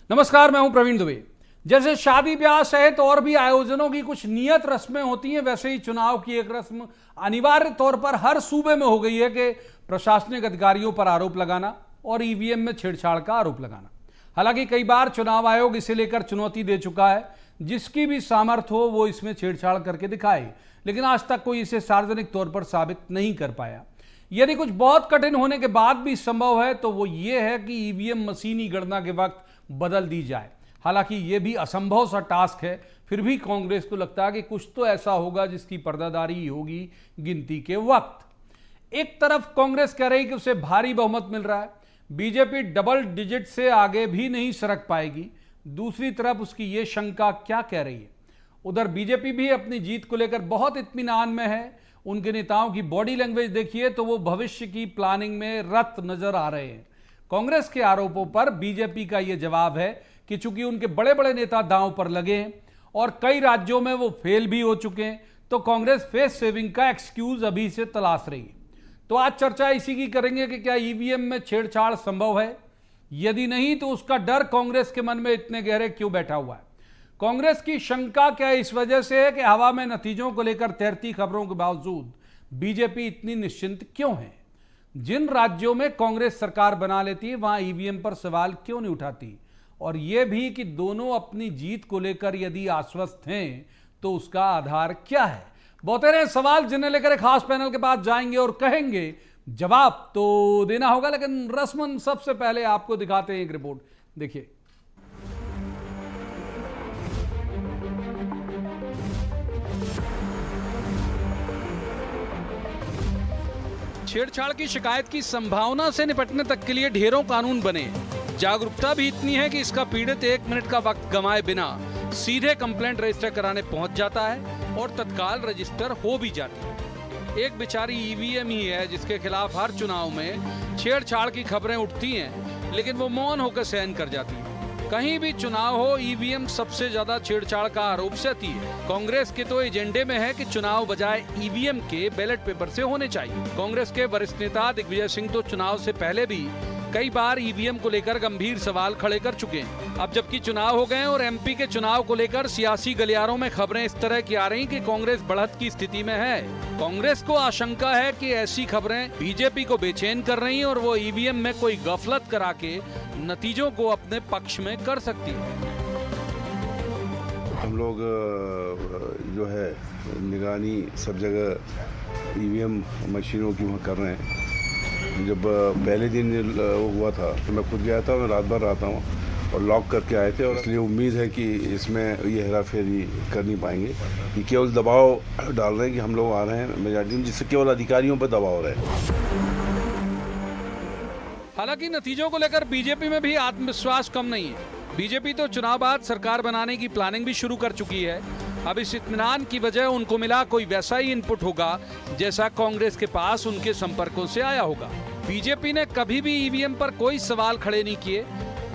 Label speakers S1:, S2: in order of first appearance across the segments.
S1: नमस्कार, मैं हूं प्रवीण दुबे। जैसे शादी ब्याह सहित और भी आयोजनों की कुछ नियत रस्में होती हैं, वैसे ही चुनाव की एक रस्म अनिवार्य तौर पर हर सूबे में हो गई है कि प्रशासनिक अधिकारियों पर आरोप लगाना और ईवीएम में छेड़छाड़ का आरोप लगाना। हालांकि कई बार चुनाव आयोग इसे लेकर चुनौती दे चुका है, जिसकी भी सामर्थ्य हो वो इसमें छेड़छाड़ करके दिखाए, लेकिन आज तक कोई इसे सार्वजनिक तौर पर साबित नहीं कर पाया। यदि कुछ बहुत कठिन होने के बाद भी संभव है तो वो ये है कि ईवीएम मशीनी गणना के वक्त बदल दी जाए। हालांकि ये भी असंभव सा टास्क है, फिर भी कांग्रेस को लगता है कि कुछ तो ऐसा होगा जिसकी पर्दादारी होगी गिनती के वक्त। एक तरफ कांग्रेस कह रही कि उसे भारी बहुमत मिल रहा है, बीजेपी डबल डिजिट से आगे भी नहीं सरक पाएगी। दूसरी तरफ उसकी ये शंका क्या कह रही है। उधर बीजेपी भी अपनी जीत को लेकर बहुत इत्मीनान में है। उनके नेताओं की बॉडी लैंग्वेज देखिए तो वो भविष्य की प्लानिंग में रत नजर आ रहे हैं। कांग्रेस के आरोपों पर बीजेपी का यह जवाब है कि चूंकि उनके बड़े बड़े नेता दांव पर लगे हैं और कई राज्यों में वो फेल भी हो चुके हैं, तो कांग्रेस फेस सेविंग का एक्सक्यूज अभी से तलाश रही है। तो आज चर्चा इसी की करेंगे कि क्या ईवीएम में छेड़छाड़ संभव है, यदि नहीं तो उसका डर कांग्रेस के मन में इतने गहरे क्यों बैठा हुआ है। कांग्रेस की शंका क्या इस वजह से है कि हवा में नतीजों को लेकर तैरती खबरों के बावजूद बीजेपी इतनी निश्चिंत क्यों है। जिन राज्यों में कांग्रेस सरकार बना लेती है वहां ईवीएम पर सवाल क्यों नहीं उठाती, और यह भी कि दोनों अपनी जीत को लेकर यदि आश्वस्त हैं तो उसका आधार क्या है। बहुतेरे सवाल जिन्हें लेकर एक खास पैनल के पास जाएंगे और कहेंगे जवाब तो देना होगा, लेकिन रस्मन सबसे पहले आपको दिखाते हैं एक रिपोर्ट। देखिए, छेड़छाड़ की शिकायत की संभावना से निपटने तक के लिए ढेरों कानून बने। जागरूकता भी इतनी है कि इसका पीड़ित 1 मिनट का वक्त गंवाए बिना सीधे कंप्लेंट रजिस्टर कराने पहुंच जाता है और तत्काल रजिस्टर हो भी जाती है। एक बेचारी ईवीएम ही है जिसके खिलाफ हर चुनाव में छेड़छाड़ की खबरें उठती हैं, लेकिन वो मौन होकर सहन कर जाती है। कहीं भी चुनाव हो, ईवीएम सबसे ज्यादा छेड़छाड़ का आरोप सहती है। कांग्रेस के तो एजेंडे में है कि चुनाव बजाय ईवीएम के बैलेट पेपर से होने चाहिए। कांग्रेस के वरिष्ठ नेता दिग्विजय सिंह तो चुनाव से पहले भी कई बार ईवीएम को लेकर गंभीर सवाल खड़े कर चुके हैं। अब जबकि चुनाव हो गए और एमपी के चुनाव को लेकर सियासी गलियारों में खबरें इस तरह की आ रही कि कांग्रेस बढ़त की स्थिति में है। कांग्रेस को आशंका है कि ऐसी खबरें बीजेपी को बेचैन कर रही हैं और वो ईवीएम में कोई गफलत करा के नतीजों को अपने पक्ष में कर सकती है।
S2: हम लोग जो है निगरानी सब जगह ईवीएम मशीनों की वहाँ कर रहे हैं। जब पहले दिन हुआ था तो मैं खुद गया था, मैं रात भर रहा हूँ और लॉक करके आए थे, और इसलिए उम्मीद है कि इसमें ये हेराफेरी कर नहीं पाएंगे। ये केवल दबाव डाल रहे हैं कि हम लोग आ रहे हैं मेजॉरिटी में, जिससे केवल अधिकारियों पर दबाव रहे।
S1: हालांकि नतीजों को लेकर बीजेपी में भी आत्मविश्वास कम नहीं है। बीजेपी तो चुनाव बाद सरकार बनाने की प्लानिंग भी शुरू कर चुकी है। अब इस इत्मीनान की वजह उनको मिला कोई वैसा ही इनपुट होगा जैसा कांग्रेस के पास उनके संपर्कों से आया होगा। बीजेपी ने कभी भी ईवीएम पर कोई सवाल खड़े नहीं किए,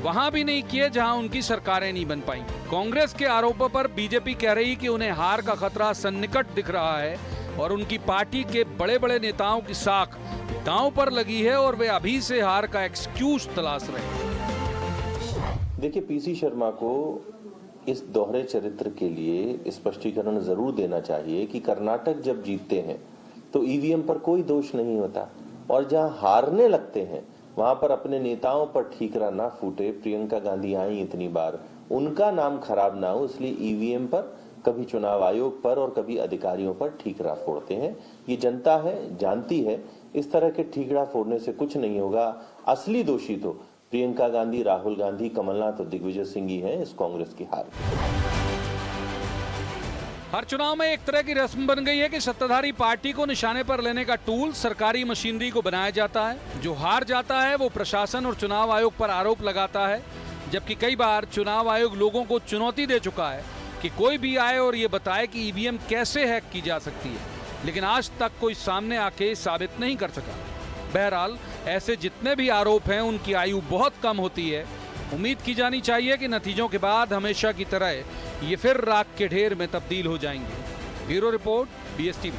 S1: वहां भी नहीं किए जहां उनकी सरकारें नहीं बन पाई। कांग्रेस के आरोपों पर बीजेपी कह रही कि उन्हें हार का खतरा सन्निकट दिख रहा है और उनकी पार्टी के बड़े बड़े नेताओं की साख दांव पर लगी है और वे अभी से हार का एक्सक्यूज तलाश रहे हैं।
S3: देखिए, पीसी शर्मा को इस दोहरे चरित्र के लिए स्पष्टीकरण जरूर देना चाहिए कि कर्नाटक जब जीतते हैं तो ईवीएम पर कोई दोष नहीं होता, और जहां हारने लगते हैं वहां पर अपने नेताओं पर ठीकरा ना फूटे। प्रियंका गांधी आई इतनी बार, उनका नाम खराब ना हो, इसलिए ईवीएम पर, कभी चुनाव आयोग पर और कभी अधिकारियों पर ठीकरा फोड़ते हैं। ये जनता है, जानती है, इस तरह के ठीकरा फोड़ने से कुछ नहीं होगा। असली दोषी तो प्रियंका गांधी, राहुल गांधी, कमलनाथ और दिग्विजय सिंह ही हैं इस कांग्रेस की हार।
S1: हर चुनाव में एक तरह की रस्म बन गई है कि सत्ताधारी पार्टी को निशाने पर लेने का टूल सरकारी मशीनरी को बनाया जाता है। जो हार जाता है वो प्रशासन और चुनाव आयोग पर आरोप लगाता है, जबकि कई बार चुनाव आयोग लोगों को चुनौती दे चुका है कि कोई भी आए और ये बताए कि ईवीएम कैसे हैक की जा सकती है, लेकिन आज तक कोई सामने आके साबित नहीं कर सका। बहरहाल ऐसे जितने भी आरोप हैं उनकी आयु बहुत कम होती है। उम्मीद की जानी चाहिए कि नतीजों के बाद हमेशा की तरह ये फिर राख के ढेर में तब्दील हो जाएंगे। Bureau report, BSTV।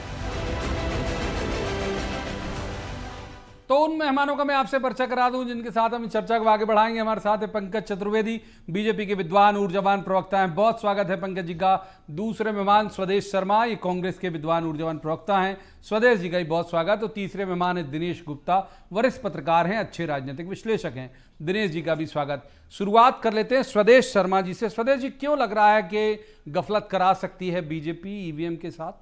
S1: तो उन मेहमानों का मैं आपसे परिचय करा दूं जिनके साथ हम चर्चा को आगे बढ़ाएंगे। हमारे साथ है पंकज चतुर्वेदी, बीजेपी के विद्वान ऊर्जावान प्रवक्ता हैं। बहुत स्वागत है पंकज जी का। दूसरे मेहमान स्वदेश शर्मा, ये कांग्रेस के विद्वान ऊर्जावान प्रवक्ता हैं। स्वदेश जी का भी बहुत स्वागत। और तीसरे मेहमान है दिनेश गुप्ता, वरिष्ठ पत्रकार हैं, अच्छे राजनीतिक विश्लेषक हैं। दिनेश जी का भी स्वागत। शुरुआत कर लेते हैं स्वदेश शर्मा जी से। स्वदेश जी, क्यों लग रहा है कि गफलत करा सकती है बीजेपी ईवीएम के साथ?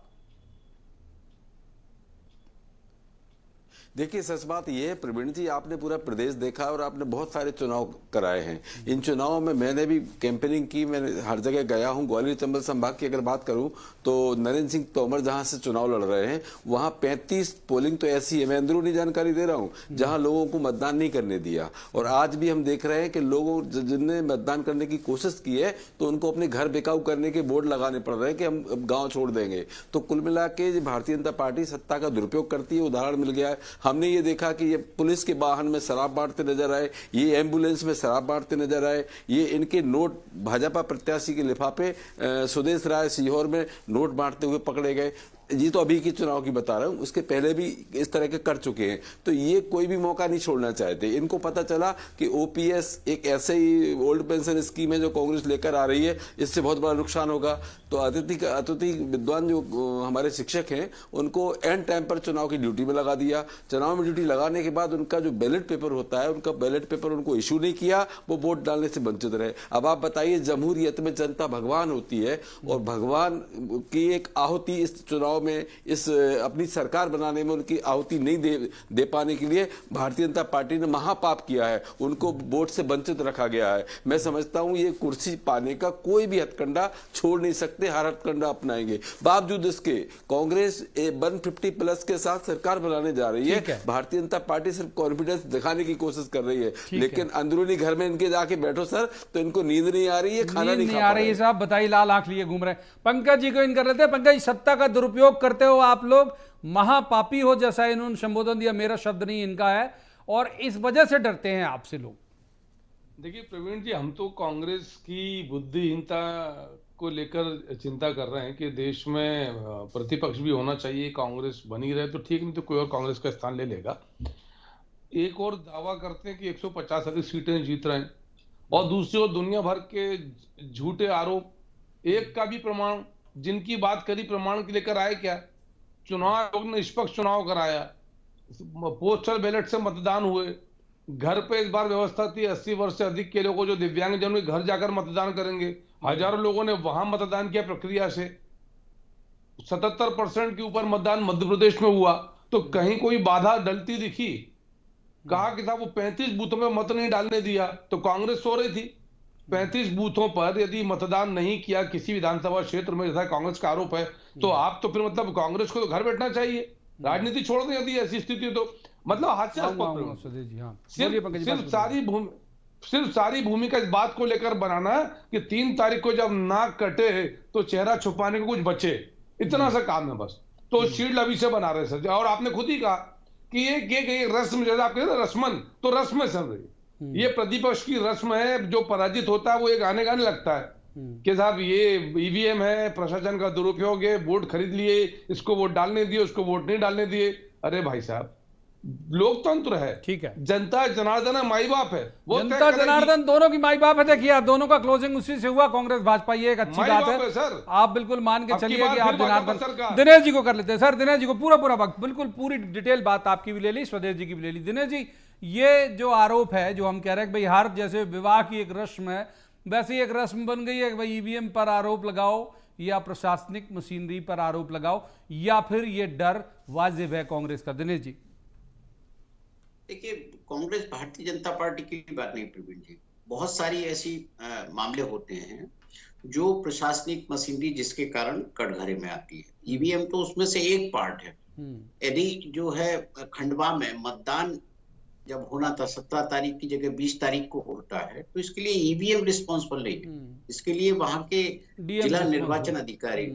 S4: देखिए, सच बात यह है प्रवीण जी, आपने पूरा प्रदेश देखा और आपने बहुत सारे चुनाव कराए हैं। इन चुनावों में मैंने भी कैंपेनिंग की, मैंने हर जगह गया हूं। ग्वालियर चंबल संभाग की अगर बात करूं तो नरेंद्र सिंह तोमर जहां से चुनाव लड़ रहे हैं वहां 35 पोलिंग तो ऐसी है, मैं अंदरूनी जानकारी दे रहा हूं, जहां लोगों को मतदान नहीं करने दिया। और आज भी हम देख रहे हैं कि लोगों जिनने मतदान करने की कोशिश की है तो उनको अपने घर बेकाबू करने के बोर्ड लगाने पड़ रहे हैं कि हम गाँव छोड़ देंगे। तो कुल मिला के भारतीय जनता पार्टी सत्ता का दुरुपयोग करती है, उदाहरण मिल गया है। हमने ये देखा कि ये पुलिस के वाहन में शराब बांटते नजर आए, ये एम्बुलेंस में शराब बांटते नजर आए, ये इनके नोट भाजपा प्रत्याशी के लिफाफे सुदेश राय सीहोर में नोट बांटते हुए पकड़े गए। ये तो अभी की चुनाव की बता रहा हूं, उसके पहले भी इस तरह के कर चुके हैं। तो ये कोई भी मौका नहीं छोड़ना चाहते। इनको पता चला कि ओपीएस एक ऐसे ही ओल्ड पेंशन स्कीम है जो कांग्रेस लेकर आ रही है, इससे बहुत बड़ा नुकसान होगा। तो अतिथि विद्वान जो हमारे शिक्षक हैं उनको एंड टाइम पर चुनाव की ड्यूटी में लगा दिया। चुनाव में ड्यूटी लगाने के बाद उनका जो बैलेट पेपर होता है, उनका बैलेट पेपर उनको इशू नहीं किया, वो वोट डालने से वंचित रहे। अब आप बताइए, जमहूरियत में जनता भगवान होती है और भगवान की एक आहुति इस चुनाव में, इस अपनी सरकार बनाने में उनकी आहुति नहीं दे पाने के लिए भारतीय जनता पार्टी ने महापाप किया है, उनको वोट से वंचित रखा गया है। मैं समझता हूं ये कुर्सी पाने का कोई भी हथकंडा छोड़ नहीं सकते, हर हथकंडा अपनाएंगे। बावजूद इसके कांग्रेस 150 प्लस के साथ सरकार बनाने जा रही है। भारतीय जनता पार्टी सिर्फ कॉन्फिडेंस दिखाने की कोशिश कर रही है, लेकिन अंदरूनी घर में इनके जाके बैठो सर तो इनको नींद नहीं आ रही है, खाना नहीं
S1: आ रही है। साहब बताइए, लाल आंख लिए घूम रहे हैं। पंकज जी को इन कर लेते हैं। पंकज जी, सत्ता का दुरुपयोग करते हो आप लोग, महापापी हो जैसा इन्होंने संबोधन दिया, मेरा शब्द नहीं इनका है, और इस वजह से डरते हैं आपसे लोग।
S5: देखिए प्रवीण जी, हम तो कांग्रेस की बुद्धिहीनता को लेकर चिंता कर रहे हैं कि देश में प्रतिपक्ष भी होना चाहिए, कांग्रेस बनी रहे तो ठीक, नहीं तो कोई और कांग्रेस का स्थान ले लेगा। एक और दावा करते हैं कि 150 अधिक सीटें जीत रहे हैं, और दूसरी ओर दुनिया भर के झूठे आरोप, एक का भी प्रमाण, जिनकी बात करी प्रमाण के लेकर आए क्या? चुनाव आयोग ने निष्पक्ष चुनाव कराया, पोस्टल बैलेट से मतदान हुए, घर पे इस बार व्यवस्था थी 80 वर्ष से अधिक के लोगों जो दिव्यांगजन हुए घर जाकर मतदान करेंगे। हजारों लोगों ने वहां मतदान किया प्रक्रिया से। 77% के ऊपर मतदान मध्य प्रदेश में हुआ। तो कहीं कोई बाधा डलती दिखी? कहा कि था वो 35 बूथों में मत नहीं डालने दिया, तो कांग्रेस सो रही थी। 35 बूथों पर यदि मतदान नहीं किया किसी विधानसभा क्षेत्र में, जैसा कांग्रेस का आरोप है, तो आप तो फिर मतलब कांग्रेस को तो घर बैठना चाहिए, राजनीति छोड़ दें यदि ऐसी स्थिति। तो मतलब हास्यास्पद। सिर्फ सारी भूमिका इस बात को लेकर बनाना कि 3 तारीख को जब नाक कटे तो चेहरा छुपाने को कुछ बचे, इतना सा काम है बस। तो शील्ड अभी से बना रहे सर। और आपने खुद ही कहा कि ये रस्म, जैसे आप कहते हैं रस्मन, तो रस्म चल रही। ये प्रतिपक्ष की रस्म है, जो पराजित होता है वो ये गाने गाने लगता है कि साहब ये ईवीएम है, प्रशासन का दुरुपयोग है, वोट खरीद लिए, इसको वोट डालने दिए, उसको वोट नहीं डालने दिए। अरे भाई साहब, लोकतंत्र है, ठीक है, जनता जनार्दन है, माई बाप है, वो
S1: जनता जनार्दन दोनों की माई बाप है। देखिए, आप दोनों का क्लोजिंग उसी से हुआ, कांग्रेस भाजपा, ये एक अच्छी बात है सर। आप बिल्कुल मान के चलिए कि आप जनार्दन। दिनेश जी को कर लेते हैं सर, दिनेश जी को पूरा वक्त, बिल्कुल पूरी डिटेल बात आपकी भी ले ली, स्वदेश जी की भी ले ली। दिनेश जी, ये जो आरोप है, जो हम कह रहे हैं कि भाई हर जैसे विवाह की एक रस्म है, वैसे ही एक रस्म बन गई है कि भाई ईवीएम पर आरोप लगाओ या प्रशासनिक मशीनरी पर आरोप लगाओ, या फिर ये डर वाजिब है कांग्रेस का? दिनेश जी
S6: देखिए, कांग्रेस भारतीय जनता पार्टी की बात नहीं प्रवीण जी, बहुत सारी ऐसी मामले होते हैं जो प्रशासनिक मशीनरी जिसके कारण कटघरे में आती है। ईवीएम तो उसमें से एक पार्ट है। यदि जो है खंडवा में मतदान जब होना था 17 तारीख की जगह 20 तारीख को होता है, तो इसके लिए ईवीएम रिस्पॉन्सिबल नहीं है, इसके लिए वहां के जिला निर्वाचन अधिकारी,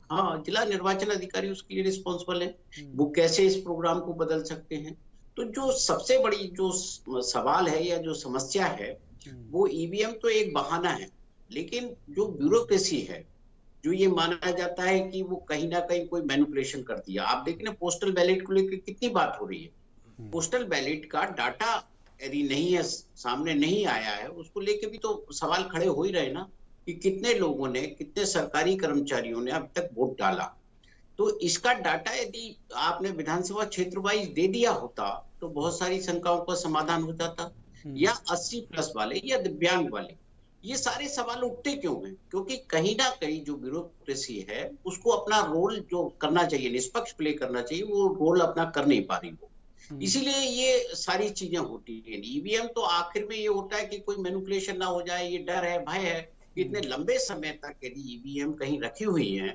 S6: हाँ जिला निर्वाचन अधिकारी उसके लिए रिस्पॉन्सिबल है। वो कैसे इस प्रोग्राम को बदल सकते हैं? तो जो सबसे बड़ी जो सवाल है या जो समस्या है, वो ईवीएम तो एक बहाना है, लेकिन जो ब्यूरोक्रेसी है, जो ये माना जाता है कि वो कहीं ना कहीं कोई मैनिपुलेशन कर दिया। आप देखिए ना, पोस्टल बैलेट को लेकर कितनी बात हो रही है, पोस्टल बैलेट का डाटा यदि नहीं है, सामने नहीं आया है, उसको लेके भी तो सवाल खड़े हो ही रहे ना कि कितने लोगों ने, कितने सरकारी कर्मचारियों ने अब तक वोट डाला। तो इसका डाटा यदि आपने विधानसभा क्षेत्र वाइज दे दिया होता तो बहुत सारी शंकाओं का समाधान हो जाता। या 80+ वाले या दिव्यांग वाले, ये सारे सवाल उठते क्यों हैं? क्योंकि कहीं ना कहीं जो ब्यूरोक्रेसी है उसको अपना रोल जो करना चाहिए, निष्पक्ष प्ले करना चाहिए, वो रोल अपना कर नहीं पा रही वो। इसीलिए ये सारी चीजें होती हैं। ईवीएम तो आखिर में ये होता है कि कोई मैनिपुलेशन ना हो जाए, ये डर है, भय है। इतने लंबे समय तक यदि ईवीएम कहीं रखी हुई है,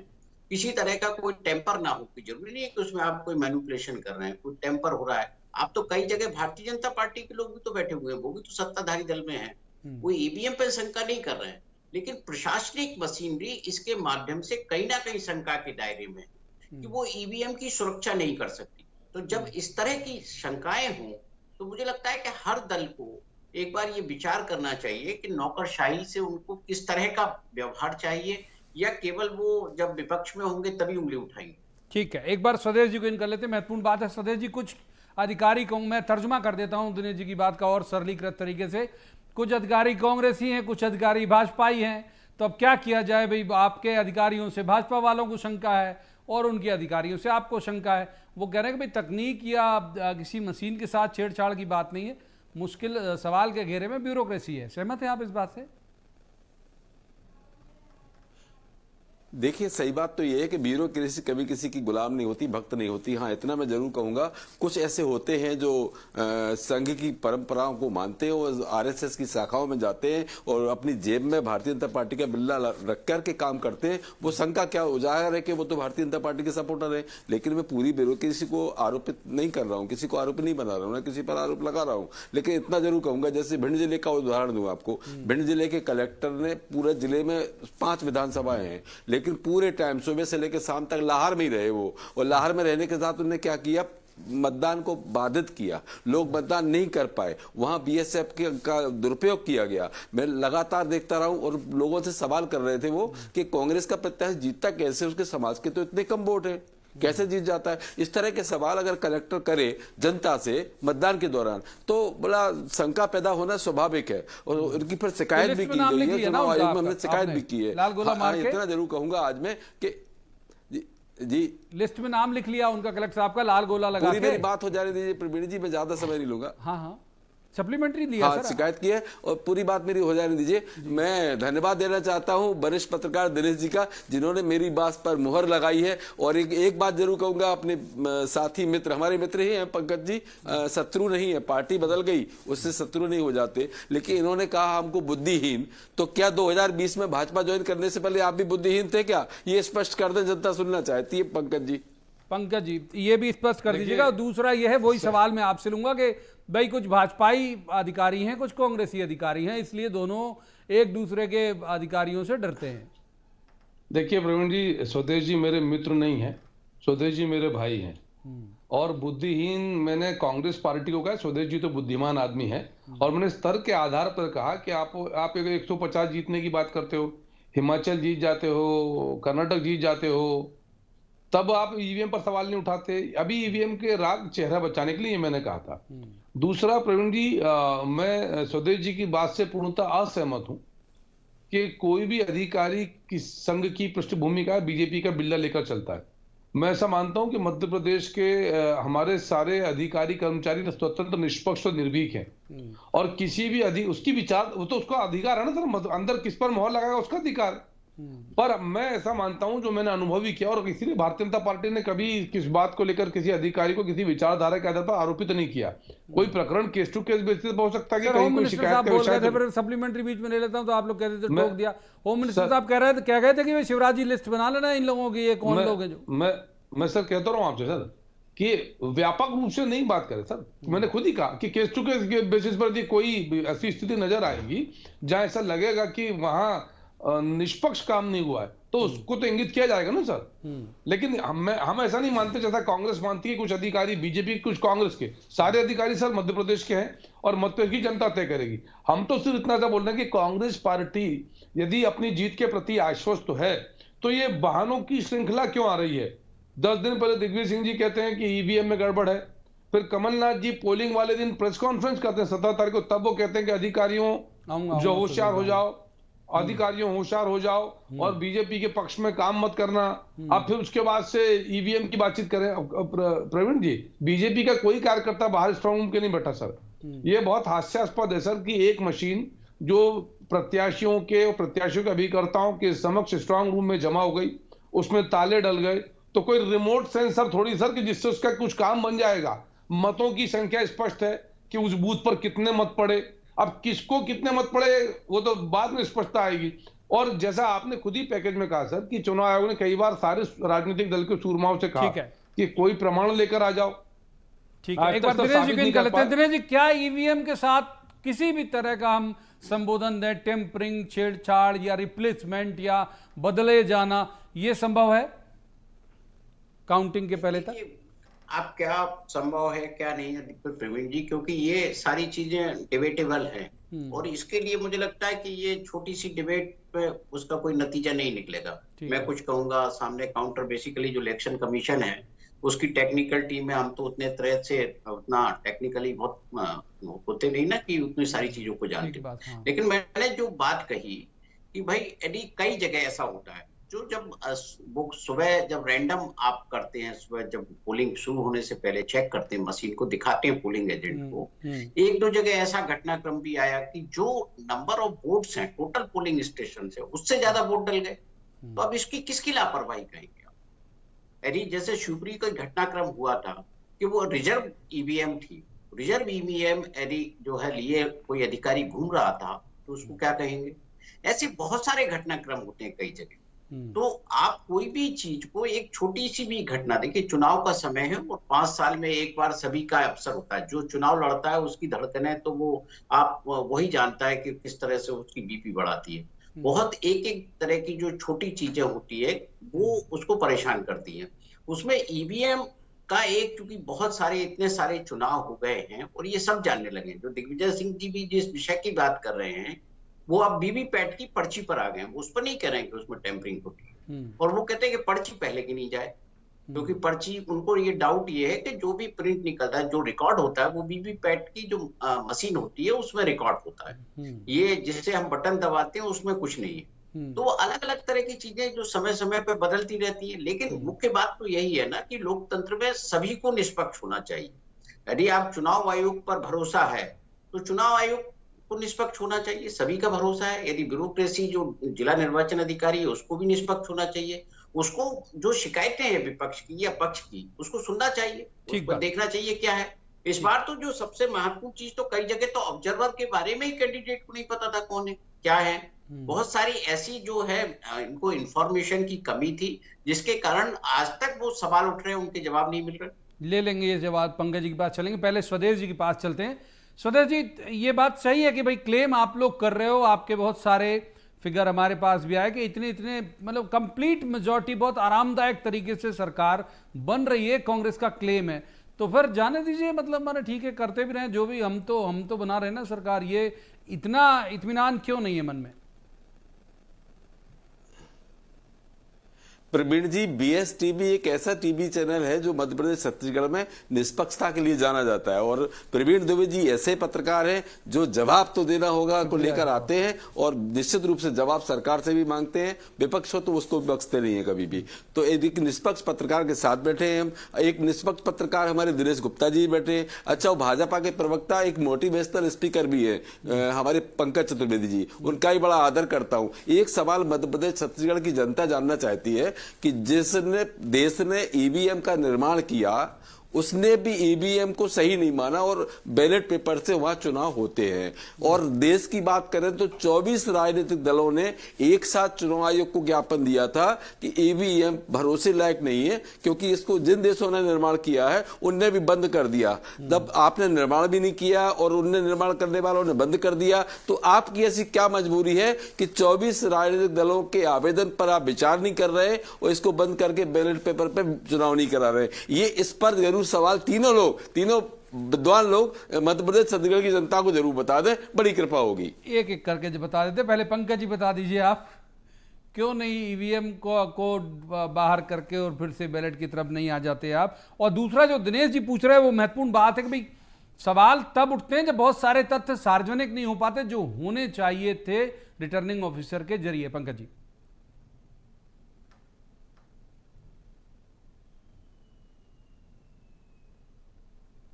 S6: किसी तरह का कोई टेम्पर ना हो, कोई जरूरी नहीं है कि उसमें आप कोई मैनिपुलेशन कर रहे हैं, कोई टेम्पर हो रहा है। आप तो कई जगह भारतीय जनता पार्टी के लोग भी तो बैठे हुए हैं, वो भी तो सत्ताधारी दल में है, वो ईवीएम पर शंका नहीं कर रहे हैं, लेकिन प्रशासनिक मशीनरी इसके माध्यम से कहीं ना कहीं शंका के दायरे में है कि वो ईवीएम की सुरक्षा नहीं कर सकती। तो जब इस तरह की शंकाएं हों तो मुझे लगता है कि हर दल को एक बार ये विचार करना चाहिए कि नौकरशाही से उनको किस तरह का व्यवहार चाहिए, या केवल वो जब विपक्ष में होंगे तभी उंगली उठाएंगे।
S1: ठीक है, एक बार स्वदेश जी को इन कर लेते हैं। महत्वपूर्ण बात है स्वदेश जी, कुछ अधिकारी को मैं तर्जुमा कर देता हूं दिनेश जी की बात का और सरलीकृत तरीके से। कुछ अधिकारी कांग्रेसी हैं, कुछ अधिकारी भाजपाई हैं, तो अब क्या किया जाए भाई? आपके अधिकारियों से भाजपा वालों को शंका है और उनके अधिकारियों से आपको शंका है। वो कह रहे हैं कि भाई तकनीक या किसी मशीन के साथ छेड़छाड़ की बात नहीं है, मुश्किल सवाल के घेरे में ब्यूरोक्रेसी है। सहमत हैं आप इस बात से?
S4: देखिए, सही बात तो ये है कि ब्यूरोक्रेसी कभी किसी की गुलाम नहीं होती, भक्त नहीं होती। हाँ, इतना मैं जरूर कहूंगा, कुछ ऐसे होते हैं जो संघ की परंपराओं को मानते हैं और आरएसएस की शाखाओं में जाते हैं और अपनी जेब में भारतीय जनता पार्टी का बिल्ला रख करके काम करते हैं। वो संघ का क्या उजागर है कि वो तो भारतीय जनता पार्टी के सपोर्टर है। लेकिन मैं पूरी ब्यूरोक्रेसी को आरोपित नहीं कर रहा हूँ, किसी को आरोपी नहीं बना रहा हूँ, ना किसी पर आरोप लगा रहा हूँ। लेकिन इतना जरूर कहूंगा, जैसे भिंड जिले का उदाहरण दूं आपको। भिंड जिले के कलेक्टर ने पूरे जिले में 5 विधानसभाएं हैं, लेकिन पूरे टाइम सुबह से लेकर शाम तक लाहौर में ही रहे वो। और लाहौर में रहने के साथ उन्होंने क्या किया, मतदान को बाधित किया, लोग मतदान नहीं कर पाए, वहां बीएसएफ का दुरुपयोग किया गया। मैं लगातार देखता रहा हूं और लोगों से सवाल कर रहे थे वो कि कांग्रेस का प्रत्याशी जीतता कैसे, उसके समाज के तो इतने कम वोट है, कैसे जीत जाता है? इस तरह के सवाल अगर कलेक्टर करे जनता से मतदान के दौरान तो बड़ा शंका पैदा होना स्वाभाविक है। और उनकी पर शिकायत भी की गई है, चुनाव आयोग में हमने शिकायत भी की है। इतना जरूर कहूंगा आज में कि जी
S1: लिस्ट में नाम लिख लिया उनका, कलेक्टर साहब का, लाल गोला लगा के।
S4: मेरी बात हो जाने दीजिए प्रवीण जी, मैं ज्यादा समय नहीं लूंगा।
S1: हाँ, सप्लीमेंट्री दिया
S4: हाँ, शिकायत की है और पूरी बात मेरी हो जाने दीजिए। मैं धन्यवाद देना चाहता हूं वरिष्ठ पत्रकार दिनेश जी का, जिन्होंने मेरी बात पर मुहर लगाई है। और एक बात जरूर कहूंगा, अपने साथी मित्र, हमारे मित्र ही हैं पंकज जी, शत्रु नहीं है। पार्टी बदल गई, उससे शत्रु नहीं हो जाते। लेकिन इन्होंने कहा हमको बुद्धिहीन, तो क्या 2020 में भाजपा ज्वाइन करने से पहले आप भी बुद्धिहीन थे क्या? ये स्पष्ट कर दें, जनता सुनना चाहती है। पंकज जी
S1: ये भी स्पष्ट कर दीजिएगा। दूसरा ये है, वही सवाल मैं आपसे लूंगा कि भाई कुछ भाजपाई अधिकारी हैं, कुछ कांग्रेसी अधिकारी हैं, इसलिए दोनों एक दूसरे के अधिकारियों से डरते हैं।
S5: देखिए प्रवीण जी, स्वदेश जी मेरे मित्र नहीं है, स्वदेश जी मेरे भाई हैं। और बुद्धिहीन मैंने कांग्रेस पार्टी को कहा, स्वदेश जी तो बुद्धिमान आदमी है। और मैंने स्तर के आधार पर कहा कि आप 150 जीतने की बात करते हो, हिमाचल जीत जाते हो, कर्नाटक जीत जाते हो, तब आप ईवीएम पर सवाल नहीं उठाते। अभी ईवीएम के राग चेहरा बचाने के लिए मैंने कहा था। दूसरा प्रवीण जी, मैं स्वदेश जी की बात से पूर्णतः असहमत हूं कि कोई भी अधिकारी किस संघ की पृष्ठभूमि का बीजेपी का बिल्ला लेकर चलता है। मैं ऐसा मानता हूं कि मध्य प्रदेश के हमारे सारे अधिकारी कर्मचारी स्वतंत्र, निष्पक्ष और निर्भीक हैं। और किसी भी उसकी विचार, वो तो उसका अधिकार है ना सर, अंदर किस पर मोहर लगाएगा उसका अधिकार। पर मैं ऐसा मानता हूं, जो मैंने अनुभव भी किया, और इसीलिए भारतीय जनता पार्टी ने कभी किस बात को लेकर किसी अधिकारी को किसी विचारधारा के आधार पर आरोपित नहीं किया। कोई प्रकरण केस टू केस बेसिस पर हो सकता है कि कहीं कोई शिकायत का विषय है।
S1: सप्लीमेंट्री बीच में ले लेता हूं, तो आप लोग कहते थे टोक दिया। होम मिनिस्टर साहब कह रहे थे, क्या कहते कि शिवराज जी लिस्ट बना लेना इन लोगों की, ये कौन लोग हैं जो।
S5: मैं सर कहता रहा हूं आपसे सर कि व्यापक रूप से नहीं बात करें सर। मैंने खुद ही कहा कि केस टू केस बेसिस पर यदि कोई ऐसी स्थिति नजर आएगी जहां ऐसा लगेगा कि वहां निष्पक्ष काम नहीं हुआ है, तो उसको तो इंगित किया जाएगा ना सर। लेकिन हम ऐसा नहीं मानते जैसा कांग्रेस मानती है, कुछ अधिकारी बीजेपी, कुछ कांग्रेस के, सारे अधिकारी सर मध्य प्रदेश के हैं और मध्य प्रदेश की जनता तय करेगी। हम तो सिर्फ इतना सा बोल रहे हैं कि कांग्रेस पार्टी यदि अपनी जीत के प्रति आश्वस्त है तो ये बहानों की श्रृंखला क्यों आ रही है? 10 दिन पहले दिग्विजय सिंह जी कहते हैं कि ईवीएम में गड़बड़ है, फिर कमलनाथ जी पोलिंग वाले दिन प्रेस कॉन्फ्रेंस करते हैं 17 तारीख को, तब वो कहते हैं कि अधिकारियों जो होशियार हो जाओ, अधिकारियों होशियार हो जाओ और बीजेपी के पक्ष में काम मत करना। अब फिर उसके बाद से ईवीएम की बातचीत करें। प्रवीण जी, बीजेपी का कोई कार्यकर्ता बाहर स्ट्रांग रूम के नहीं बैठा सर। ये बहुत हास्यास्पद है सर कि एक मशीन जो प्रत्याशियों के और प्रत्याशियों के अभिकर्ताओं के समक्ष स्ट्रांग रूम में जमा हो गई, उसमें ताले डल गए, तो कोई रिमोट सेंसर थोड़ी सर कि जिससे उसका कुछ काम बन जाएगा। मतों की संख्या स्पष्ट है कि उस बूथ पर कितने मत पड़े, अब किसको कितने मत पड़े वो तो बाद में स्पष्टता आएगी। और जैसा आपने खुद ही पैकेज में कहा सर कि चुनाव आयोग ने कई बार सारे राजनीतिक दल के सूरमाओं से कहा कि कोई प्रमाण लेकर आ जाओ।
S1: ठीक है, एक बार दिनेश जी को लेते हैं। दिनेश जी, क्या ईवीएम के साथ किसी भी तरह का हम संबोधन दें, टेम्परिंग, छेड़छाड़ या रिप्लेसमेंट या बदले जाना, ये संभव है काउंटिंग के पहले तक?
S6: आप क्या संभव है क्या नहीं है प्रवीण जी, क्योंकि ये सारी चीजें डिबेटेबल हैं और इसके लिए मुझे लगता है कि ये छोटी सी डिबेट पे उसका कोई नतीजा नहीं निकलेगा। मैं कुछ कहूंगा, सामने काउंटर बेसिकली जो इलेक्शन कमीशन है उसकी टेक्निकल टीम है, हम तो उतने तरह से उतना टेक्निकली बहुत होते नहीं ना कि उतनी सारी चीजों को जानते। लेकिन मैंने जो बात कही कि भाई यदि कई जगह ऐसा होता है जो जब वो सुबह जब रैंडम आप करते हैं, सुबह जब पोलिंग शुरू होने से पहले चेक करते हैं, मशीन को दिखाते हैं पोलिंग एजेंट को, एक दो जगह ऐसा घटनाक्रम भी आया कि जो नंबर ऑफ वोट्स हैं टोटल पोलिंग स्टेशन से उससे ज्यादा वोट डल गए। तो अब इसकी किसकी लापरवाही कहेंगे? यदि जैसे शिवपुरी का घटनाक्रम हुआ था कि वो रिजर्व ईवीएम थी, रिजर्व ईवीएम यदि जो है लिए कोई अधिकारी घूम रहा था तो उसको क्या कहेंगे? ऐसे बहुत सारे घटनाक्रम होते हैं कई जगह। तो आप कोई भी चीज को, एक छोटी सी भी घटना, देखिए चुनाव का समय है और 5 साल में एक बार सभी का अवसर होता है। जो चुनाव लड़ता है उसकी धड़कनें तो वो आप वही जानता है कि किस तरह से उसकी बीपी बढ़ाती है। बहुत एक एक तरह की जो छोटी चीजें होती है वो उसको परेशान करती है। उसमें ईवीएम का एक, क्योंकि बहुत सारे इतने सारे चुनाव हो गए हैं और ये सब जानने लगे। जो दिग्विजय सिंह जी भी जिस विषय की बात कर रहे हैं वो अब वीवीपैट की पर्ची पर आ गए हैं, उस पर नहीं कह रहे हैं कि उसमें टेम्परिंग होती। और वो कहते हैं कि पर्ची पहले की नहीं जाए, क्योंकि पर्ची, उनको ये डाउट ये है कि जो भी प्रिंट निकलता है, जो रिकॉर्ड होता है वो वीवीपैट की जो मशीन होती है उसमें रिकॉर्ड होता है। ये जिससे हम बटन दबाते हैं उसमें कुछ नहीं है। तो अलग अलग तरह की चीजें जो समय समय पर बदलती रहती है। लेकिन मुख्य बात तो यही है ना कि लोकतंत्र में सभी को निष्पक्ष होना चाहिए। यदि आप चुनाव आयोग पर भरोसा है तो चुनाव आयोग को निष्पक्ष होना चाहिए, सभी का भरोसा है। यदि ब्यूरोक्रेसी जो जिला निर्वाचन अधिकारी है उसको भी निष्पक्ष होना चाहिए, उसको जो शिकायतें हैं विपक्ष की या पक्ष की उसको सुनना चाहिए, उसको देखना चाहिए क्या है। इस बार तो जो सबसे महत्वपूर्ण चीज, तो कई जगह तो ऑब्जर्वर के बारे में ही कैंडिडेट को नहीं पता था कौन है क्या है। बहुत सारी ऐसी जो है इनको इंफॉर्मेशन की कमी थी जिसके कारण आज तक वो सवाल उठ रहे हैं, उनके जवाब नहीं मिल रहे।
S1: ले लेंगे ये जवाब, पंकज जी के पास चलेंगे। पहले स्वदेश जी के पास चलते हैं। स्वदेश जी, ये बात सही है कि भाई क्लेम आप लोग कर रहे हो, आपके बहुत सारे फिगर हमारे पास भी आए कि इतने इतने मतलब कंप्लीट मेजॉरिटी, बहुत आरामदायक तरीके से सरकार बन रही है, कांग्रेस का क्लेम है। तो फिर जाने दीजिए, मतलब माने ठीक है, करते भी रहे जो भी, हम तो बना रहे ना सरकार। ये इतना इत्मीनान क्यों नहीं है मन में?
S4: प्रवीण जी, बीएस टीवी एक ऐसा टीवी चैनल है जो मध्य प्रदेश छत्तीसगढ़ में निष्पक्षता के लिए जाना जाता है, और प्रवीण दुबे जी ऐसे पत्रकार हैं जो जवाब तो देना होगा को लेकर आते हैं और निश्चित रूप से जवाब सरकार से भी मांगते हैं। विपक्ष हो तो उसको भी बख्शते नहीं है कभी भी। तो एक निष्पक्ष पत्रकार के साथ बैठे हैं हम। एक निष्पक्ष पत्रकार हमारे दिनेश गुप्ता जी बैठे हैं। अच्छा, वो भाजपा के प्रवक्ता, एक मोटिवेशनल स्पीकर भी है हमारे पंकज चतुर्वेदी जी, उनका ही बड़ा आदर करता हूं। एक सवाल मध्य प्रदेश छत्तीसगढ़ की जनता जानना चाहती है कि जिसने देश ने ईवीएम का निर्माण किया उसने भी ईवीएम को सही नहीं माना और बैलेट पेपर से वहां चुनाव होते हैं। और देश की बात करें तो 24 राजनीतिक दलों ने एक साथ चुनाव आयोग को ज्ञापन दिया था कि ईवीएम भरोसे लायक नहीं है, क्योंकि इसको जिन देशों ने निर्माण किया है उनने भी बंद कर दिया। तब आपने निर्माण भी नहीं किया और उनने निर्माण करने वालों ने बंद कर दिया। तो आपकी ऐसी क्या मजबूरी है कि 24 राजनीतिक दलों के आवेदन पर आप विचार नहीं कर रहे और इसको बंद करके बैलेट पेपर पर चुनाव नहीं करा रहे? ये इस पर जरूर सवाल तीनों विद्वान लोग मध्य प्रदेश छत्तीसगढ़ की जनता को जरूर बता दें, बड़ी कृपा होगी।
S1: एक एक करके जो बता देते। पहले पंकज जी बता दीजिए आप क्यों नहीं ईवीएम को बाहर करके और फिर से बैलेट की तरफ नहीं आ जाते आप? और दूसरा जो दिनेश जी पूछ रहे हैं वो महत्वपूर्ण बात है कि भाई सवाल तब उठते हैं जब बहुत सारे तथ्य सार्वजनिक नहीं हो पाते जो होने चाहिए थे रिटर्निंग ऑफिसर के जरिए। पंकज जी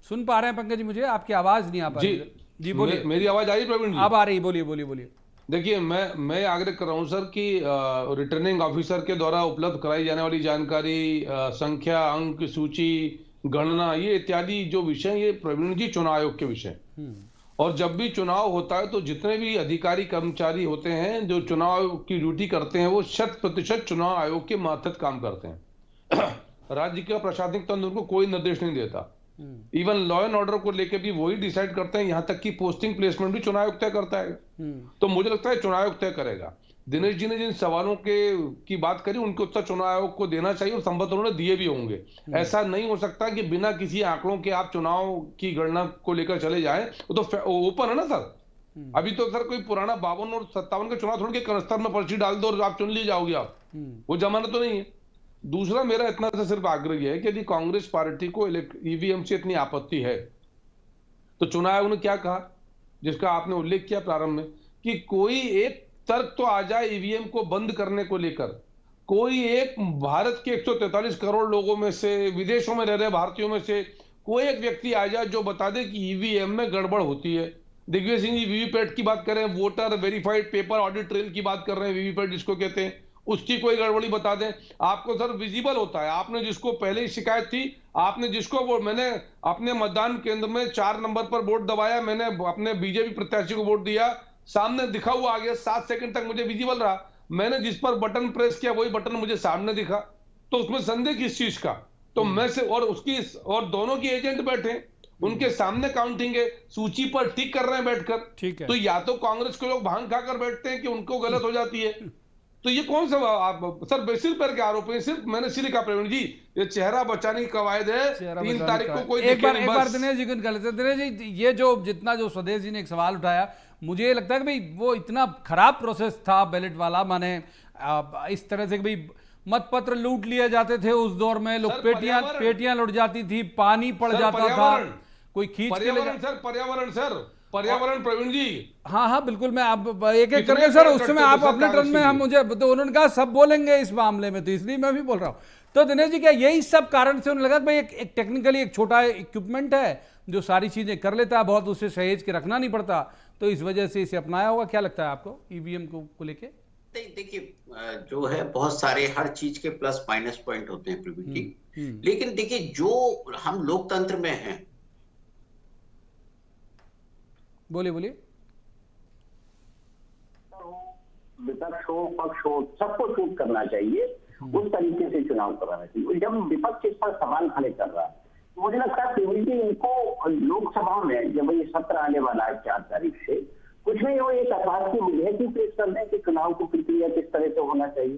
S1: सुन पा रहे हैं? पंकज जी मुझे आपकी आवाज नहीं आ पा रही। जी बोलिए।
S5: मेरी आवाज आ रही प्रवीण जी?
S1: अब आ रही, बोलिए बोलिए बोलिए।
S5: देखिए, मैं आग्रह कर रहा हूं सर कि रिटर्निंग ऑफिसर के द्वारा उपलब्ध कराई जाने वाली जानकारी, संख्या, अंक, सूची, गणना, ये इत्यादि जो विषय, ये प्रवीण जी चुनाव आयोग के विषय। और जब भी चुनाव होता है तो जितने भी अधिकारी कर्मचारी होते हैं जो चुनाव की ड्यूटी करते हैं वो 100% चुनाव आयोग के मातहत काम करते हैं। राज्य का प्रशासनिक तंत्र उनको कोई निर्देश नहीं देता। इवन लॉ एंड ऑर्डर को लेकर भी वही डिसाइड करते हैं, यहां तक कि पोस्टिंग प्लेसमेंट भी चुनाव आयोग तय करता है। तो मुझे लगता है चुनाव आयोग तय करेगा। दिनेश जी ने जिन सवालों की बात करी उनके उत्तर चुनाव आयोग को देना चाहिए और संभवतः उन्होंने दिए भी होंगे। ऐसा नहीं हो सकता कि बिना किसी आंकड़ों के आप चुनाव की गणना को लेकर चले जाएं। वो तो ओपन है ना सर। अभी तो सर कोई पुराना 52 और 57 का चुनाव थोड़ी के कनस्तर में पर्ची डाल दो और आप चुन लिए जाओगे आप, वो जमाना तो नहीं है। दूसरा मेरा इतना सा सिर्फ आग्रह है कि यदि कांग्रेस पार्टी को ईवीएम से इतनी आपत्ति है तो चुनाव आयोग ने क्या कहा, जिसका आपने उल्लेख किया प्रारंभ में, कि कोई एक तर्क तो आ जाए ईवीएम को बंद करने को लेकर। कोई एक भारत के 143 करोड़ लोगों में से, विदेशों में रह रहे भारतीयों में से कोई एक व्यक्ति आ जाए जो बता दे कि ईवीएम में गड़बड़ होती है। दिग्विजय सिंह जी वीवीपैट की बात कर रहे हैं, voter verified paper audit trail की बात कर रहे हैं, वीवीपैट जिसको कहते हैं, उसकी कोई गड़बड़ी बता दें। आपको सर विजिबल होता है, आपने जिसको पहले ही शिकायत थी, आपने जिसको वोट, मैंने अपने मतदान केंद्र में 4 नंबर पर वोट दबाया, मैंने अपने बीजेपी प्रत्याशी को वोट दिया, सामने दिखा हुआ आ गया, 7 सेकंड तक मुझे विजिबल रहा, मैंने जिस पर बटन प्रेस किया वही बटन मुझे सामने दिखा, तो उसमें संदेह किस चीज का? तो मैं से और दोनों की एजेंट बैठे, उनके सामने काउंटिंग है, सूची पर टिक कर रहे हैं बैठकर।
S1: ठीक है।
S5: तो या तो कांग्रेस के लोग भांग खाकर बैठते हैं कि उनको गलत हो जाती है, तो ये कौन सा आप सर बेसिल पर के आरोप है? सिर्फ मैंने इसीलिए कहा प्रवीण जी, ये चेहरा बचाने की कवायद है। 3 तारीख को कोई
S1: एक बार दिनेश जी को कर लेते हैं। दिनेश जी, ये जो जितना जो स्वदेश जी ने एक सवाल उठाया, मुझे लगता है कि भाई वो इतना खराब प्रोसेस था बैलेट वाला, माने इस तरह से कि भाई मत पत्र लूट लिए जाते थे उस दौर में, लोग पेटियां लुट जाती थी, पानी पड़ जाता था, कोई खींच के पर्यावरण प्रवीण जी। हाँ बिल्कुल, मैं आप एक एक करके सर उस समय आप अपने टर्न में, हम मुझे तो उन्होंने कहा सब बोलेंगे इस मामले में, तो इसलिए मैं भी बोल रहा हूँ। तो दिनेश जी, क्या यही सब कारण से उन्हें लगा भाई एक टेक्निकली एक छोटा इक्विपमेंट है जो सारी चीजें कर लेता है, बहुत उसे सहेज के रखना नहीं पड़ता, तो इस वजह से इसे अपनाया होगा? क्या लगता है आपको ईवीएम को लेके?
S6: देखिए, जो है बहुत सारे हर चीज के प्लस माइनस पॉइंट होते हैं प्रवीण जी, लेकिन देखिए जो हम लोकतंत्र में हैं,
S1: बोलिए
S7: विपक्ष हो पक्ष हो सबको शूट करना चाहिए, उस तरीके से चुनाव कराना चाहिए। जब विपक्ष इस पर सवाल खड़े कर रहा है तो मुझे लगता है कि इनको लोकसभा में जब ये सत्र आने वाला है 4 तारीख से, कुछ नहीं वो एक आभास की विधेयक ही पेश कर दें कि चुनाव की प्रक्रिया किस तरह से होना चाहिए।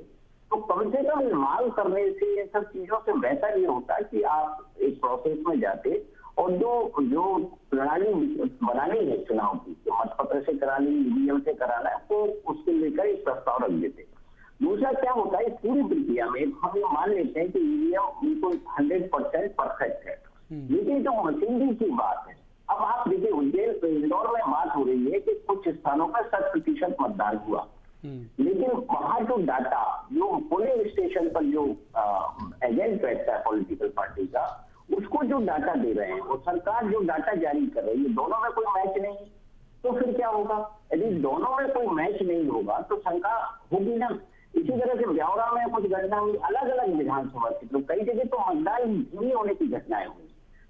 S7: तो कम से कम मांग करने से इन सब चीजों से बेहतर ये होता है कि आप एक प्रोसेस में जाते और जो प्रणाली बनानी है चुनाव की, मतपत्र से करानी, ईवीएम से कराना है, तो उसके लेकर एक प्रस्ताव रख देते। दूसरा क्या होता है, इस पूरी प्रक्रिया में हम ये मान लेते हैं कि ईवीएम बिल्कुल 100% परफेक्ट है, लेकिन जो मशीनरी की बात है, अब आप देखिए उज्जैन इंदौर में बात हो रही है कि कुछ स्थानों पर 100% मतदान हुआ, लेकिन वहां जो डाटा, जो पोलिंग स्टेशन पर जो एजेंट बैठता है पॉलिटिकल पार्टी का, उसको जो डाटा दे रहे हैं और सरकार जो डाटा जारी कर रही है, दोनों में कोई मैच नहीं, तो फिर क्या होगा? यदि दोनों में कोई मैच नहीं होगा तो शंका होगी ना। इसी तरह से ब्यावरा में कुछ घटना हुई, अलग अलग विधानसभा क्षेत्रों, कई जगह तो मतदान नहीं होने की घटनाएं हुई।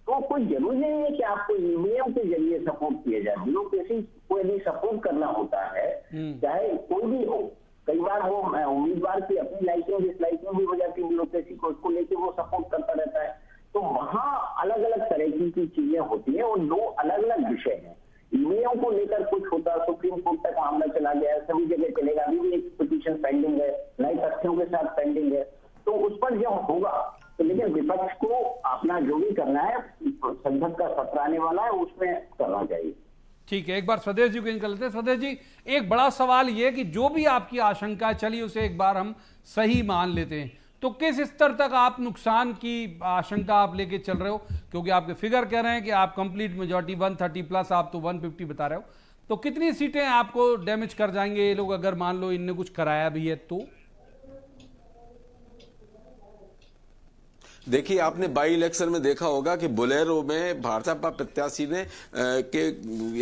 S7: तो कोई जरूरी नहीं है कि आपको ईवीएम के जरिए सपोर्ट किया जाए। ब्यूरोक्रेसी को यदि सपोर्ट करना होता है, चाहे कोई भी हो, कई बार वो उम्मीदवार की अपनी लाइकिंग डिसलाइकिंग भी हो जाती है ब्यूरोक्रेसी को, उसको लेकर वो सपोर्ट करता रहता है। तो वहाँ अलग अलग तरह की चीजें होती है और 2 अलग अलग विषय हैं। ईवीएम को लेकर कुछ होता, सुप्रीम कोर्ट तक मामला चला गया है, सभी जगह चलेगा, अभी भी एक पिटीशन पेंडिंग है, नए तथ्यों के साथ पेंडिंग है, तो उस पर जब होगा तो लेकिन विपक्ष को अपना जो भी करना है, संसद का सत्र आने वाला है, उसमें करना चाहिए।
S1: ठीक है, एक बार स्वदेश जी को इन कर लेते हैं। स्वदेश जी, एक बड़ा सवाल ये कि जो भी आपकी आशंका चली उसे एक बार हम सही मान लेते हैं, तो किस स्तर तक आप नुकसान की आशंका आप लेके चल रहे हो? क्योंकि आपके फिगर कह रहे हैं कि आप कंप्लीट मेजॉरिटी 130 प्लस, आप तो 150 बता रहे हो, तो कितनी सीटें आपको डैमेज कर जाएंगे ये लोग, अगर मान लो इनने कुछ कराया भी है तो?
S4: देखिए, आपने बाई इलेक्शन में देखा होगा कि बोलेरो में भाजपा प्रत्याशी ने के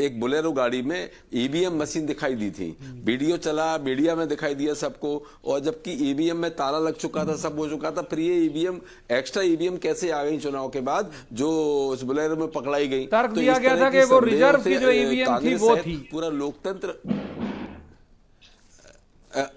S4: एक बोलेरो गाड़ी में ईवीएम मशीन दिखाई दी थी। वीडियो चला, मीडिया में दिखाई दिया सबको, और जबकि ईवीएम में ताला लग चुका था, सब हो चुका था, फिर ये ईवीएम, एक्स्ट्रा ईवीएम कैसे आ गई चुनाव के बाद जो उस बोलेरो में पकड़ाई गई?
S1: तर्क दिया गया था कि वो रिजर्व की जो ईवीएम थी वो थी।
S4: पूरा लोकतंत्र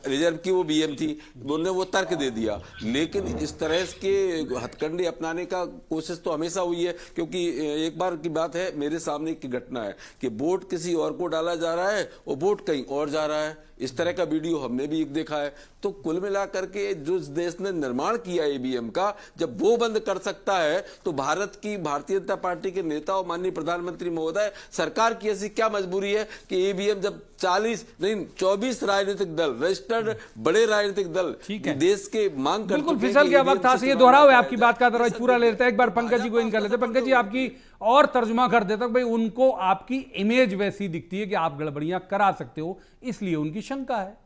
S4: रिजर्व की वो बीएम थी, उन्होंने वो तर्क दे दिया। लेकिन इस तरह के हथकंडे अपनाने का कोशिश तो हमेशा हुई है, क्योंकि एक बार की बात है, मेरे सामने की घटना है कि वोट किसी और को डाला जा रहा है और वोट कहीं और जा रहा है। इस तरह का वीडियो हमने भी एक देखा है। तो कुल मिलाकर के जो देश ने निर्माण किया ईवीएम का, जब वो बंद कर सकता है तो भारत की भारतीय जनता पार्टी के नेता और माननीय प्रधानमंत्री महोदय, सरकार की ऐसी क्या मजबूरी है कि ईवीएम जब 24 राजनीतिक दल, रजिस्टर्ड बड़े राजनीतिक दल देश के मांग करते,
S1: बिल्कुल फिसल गया वक्त, हाथ से दोहराओ आपकी बात का दरवाजा पूरा ले लेते हैं। एक बार पंकज जी को इन कर लेते हैं। पंकज जी, आपकी और तर्जुमा कर देता हूं, भाई उनको आपकी इमेज वैसी दिखती है कि आप गड़बड़ियां करा सकते हो, इसलिए उनकी शंका है।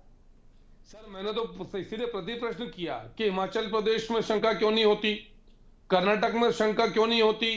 S5: सर, मैंने तो इसीलिए प्रति प्रश्न किया कि हिमाचल प्रदेश में शंका क्यों नहीं होती, कर्नाटक में शंका क्यों नहीं होती,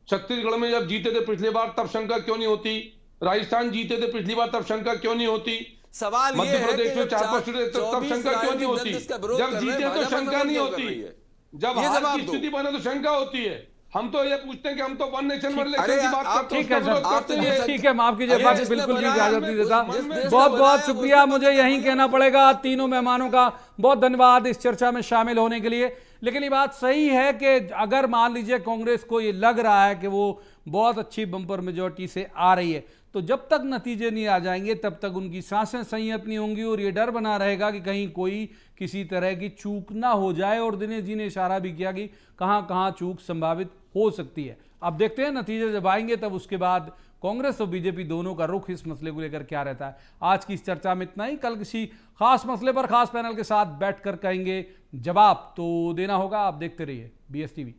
S5: छत्तीसगढ़ में जब जीते थे पिछली बार तब शंका क्यों नहीं होती, राजस्थान जीते थे पिछली बार तब शंका क्यों नहीं होती,
S4: सवाल
S5: मध्य प्रदेश में 4-5 सीटें तब शंका क्यों नहीं होती? जब जीते तो शंका नहीं होती, जब हार की स्थिति बने तो शंका होती है। हम तो ये पूछते हैं कि हम तो वन नेशन वन इलेक्शन की बात करते हैं।
S1: ठीक है सर, ठीक है, माफ कीजिए, बात बिल्कुल भी इजाजत नहीं देता। बहुत बहुत शुक्रिया, मुझे यही कहना पड़ेगा, तीनों मेहमानों का बहुत धन्यवाद इस चर्चा में शामिल होने के लिए। लेकिन ये बात सही है कि अगर मान लीजिए कांग्रेस को ये लग रहा है कि वो बहुत अच्छी बंपर मेजॉरिटी से आ रही है, तो जब तक नतीजे नहीं आ जाएंगे तब तक उनकी सांसें संयत नहीं होंगी और ये डर बना रहेगा कि कहीं कोई किसी तरह की चूक ना हो जाए। और दिनेश जी ने इशारा भी किया कि कहां कहां चूक संभावित हो सकती है। अब देखते हैं नतीजे जब आएंगे तब उसके बाद कांग्रेस और बीजेपी दोनों का रुख इस मसले को लेकर क्या रहता है। आज की इस चर्चा में इतना ही, कल किसी खास मसले पर खास पैनल के साथ बैठकर कहेंगे जवाब तो देना होगा। आप देखते रहिए BSTV।